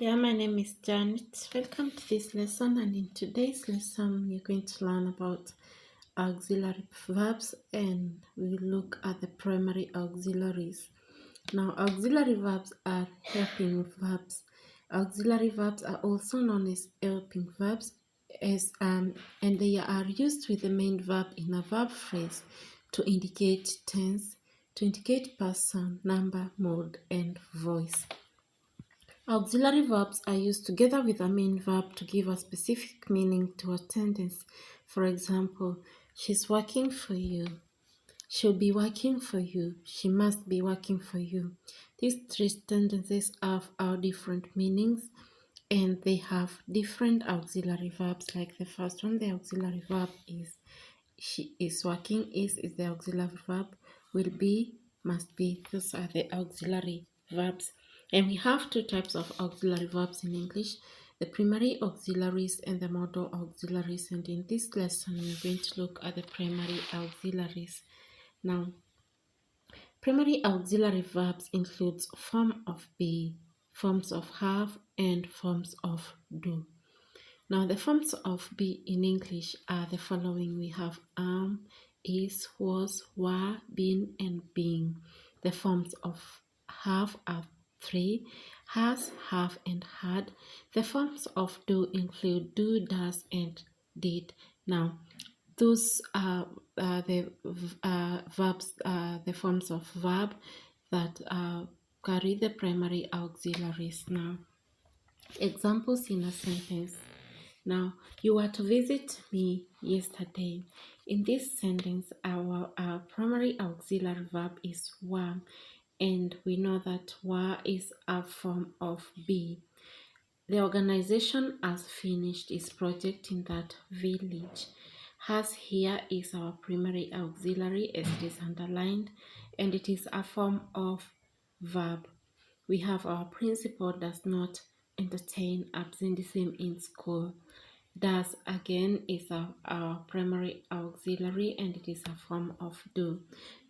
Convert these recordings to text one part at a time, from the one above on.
Yeah, my name is Janet. Welcome to this lesson, and in today's lesson, we're going to learn about auxiliary verbs and we look at the primary auxiliaries. Now, auxiliary verbs are helping verbs. Auxiliary verbs are also known as helping verbs, and they are used with the main verb in a verb phrase to indicate tense, to indicate person, number, mode, and voice. Auxiliary verbs are used together with a main verb to give a specific meaning to a sentence. For example, she's working for you. She'll be working for you. She must be working for you. These three sentences have our different meanings and they have different auxiliary verbs. Like the first one, the auxiliary verb is she is working, is the auxiliary verb, will be, must be. Those are the auxiliary verbs. And we have two types of auxiliary verbs in English, the primary auxiliaries and the modal auxiliaries. And in this lesson, we're going to look at the primary auxiliaries. Now, primary auxiliary verbs includes form of be, forms of have, and forms of do. Now, the forms of be in English are the following. We have is, was, were, been, and being. The forms of have are three: has, have, and had. The forms of do include do, does, and did. Now, those are the verbs, the forms of verb that carry the primary auxiliaries. Now, examples in a sentence. Now, you were to visit me yesterday. In this sentence, our primary auxiliary verb is were, and we know that were is a form of be. The organization has finished its project in that village. Has here is our primary auxiliary as it is underlined, and it is a form of verb. We have our principal does not entertain absenteeism in school. Does again is our primary auxiliary and it is a form of do.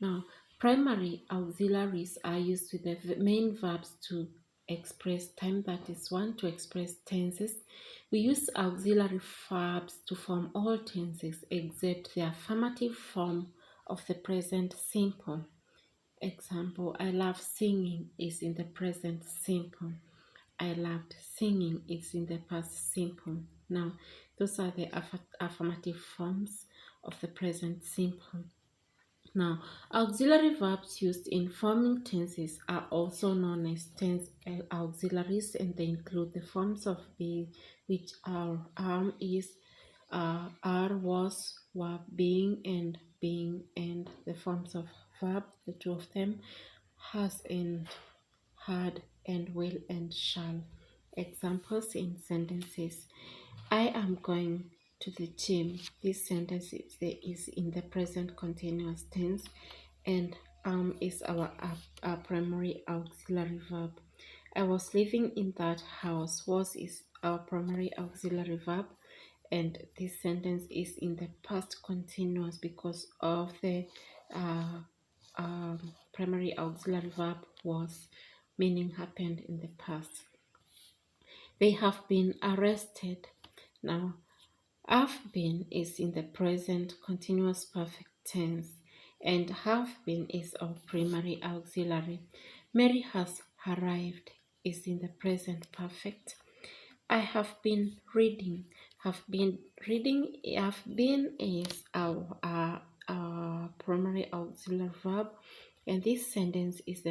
Now, primary auxiliaries are used with the main verbs to express time, that is one, to express tenses. We use auxiliary verbs to form all tenses except the affirmative form of the present simple. Example, I love singing is in the present simple. I loved singing is in the past simple. Now, those are the affirmative forms of the present simple. Now, auxiliary verbs used in forming tenses are also known as tense auxiliaries, and they include the forms of be, which are is, are, was, were, being, and the forms of verb, the two of them, has and had and will and shall. Examples in sentences. I am going to the gym. This sentence is in the present continuous tense, and is our primary auxiliary verb. I was living in that house. Was is our primary auxiliary verb, and this sentence is in the past continuous because of the primary auxiliary verb was, meaning happened in the past. They have been arrested. Now, have been is in the present continuous perfect tense, and have been is our primary auxiliary. Mary has arrived is in the present perfect. I have been reading. Have been reading. Have been is our primary auxiliary verb, and this sentence is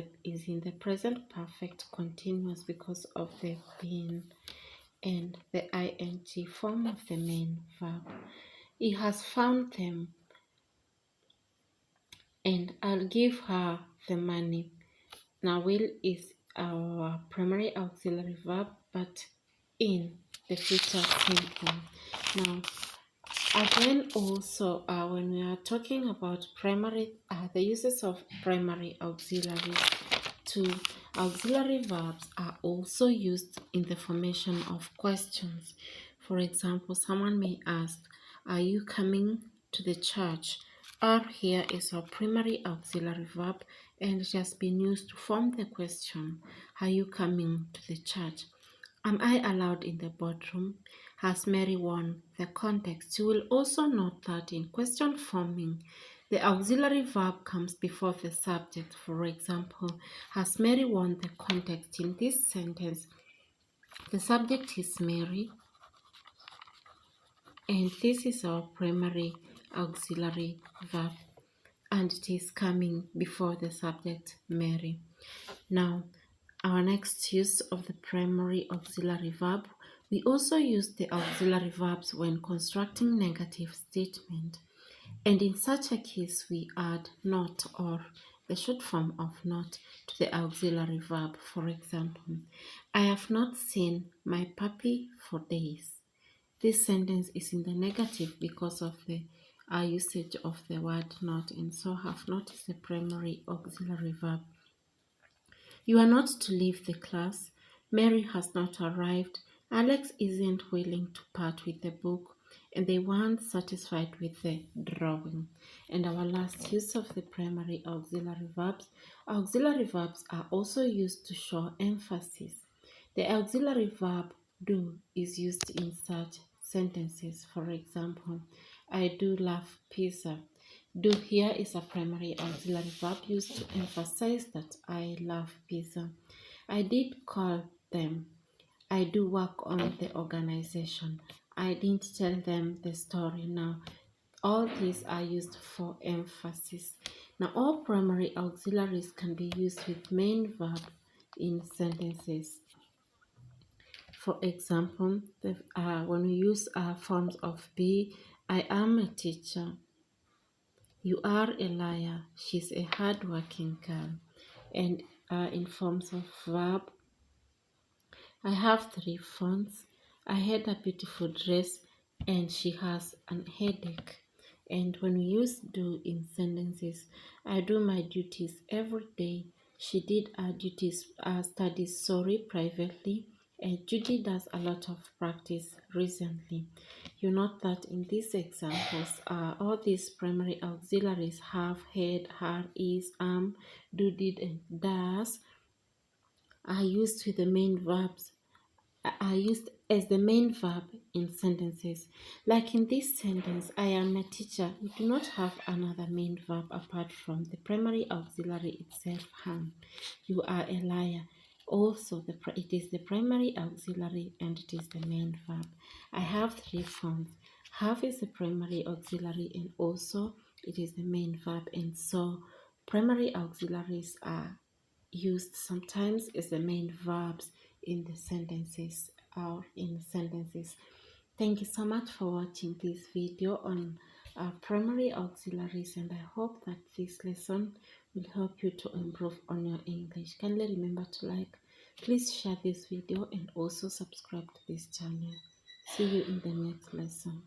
in the present perfect continuous because of the been and the ing form of the main verb. He has found them, and I'll give her the money. Now, will is our primary auxiliary verb, but in the future simple. Now, again, also when we are talking about primary, the uses of primary auxiliaries, two auxiliary verbs are also used in the formation of questions. For example, someone may ask, are you coming to the church? Are here is our primary auxiliary verb, and it has been used to form the question, are you coming to the church? Am I allowed in the boardroom? Has Mary won? The context. You will also note that in question forming, the auxiliary verb comes before the subject. For example, has Mary won? The context in this sentence, the subject is Mary, and this is our primary auxiliary verb, and it is coming before the subject Mary. Now, our next use of the primary auxiliary verb, we also use the auxiliary verbs when constructing negative statement. And in such a case, we add not or the short form of not to the auxiliary verb. For example, I have not seen my puppy for days. This sentence is in the negative because of the usage of the word not, and so have not is the primary auxiliary verb. You are not to leave the class. Mary has not arrived. Alex isn't willing to part with the book, and they weren't satisfied with the drawing. And our last use of the primary auxiliary verbs. Auxiliary verbs are also used to show emphasis. The auxiliary verb do is used in such sentences. For example, I do love pizza. Do here is a primary auxiliary verb used to emphasize that I love pizza. I did call them. I do work on the organization. I didn't tell them the story now. All these are used for emphasis. Now, all primary auxiliaries can be used with main verb in sentences. For example, when we use forms of be, I am a teacher. You are a liar. She's a hardworking girl. And in forms of verb, I have 3 phones. I had a beautiful dress and she has an headache. And when we use do in sentences, I do my duties every day. She did her studies privately, and Judy does a lot of practice recently. You note that in these examples, all these primary auxiliaries have had, had, is, do, did, and does are used with the main verbs are used as the main verb in sentences. Like in this sentence, I am a teacher. We do not have another main verb apart from the primary auxiliary itself, am. You are a liar. Also, it is the primary auxiliary and it is the main verb. I have 3 phones. Have is the primary auxiliary and also it is the main verb. And so primary auxiliaries are used sometimes as the main verbs in the sentences or in sentences. Thank you so much for watching this video on primary auxiliaries, and I hope that this lesson will help you to improve on your English. Kindly remember to like, please share this video and also subscribe to this channel. See you in the next lesson.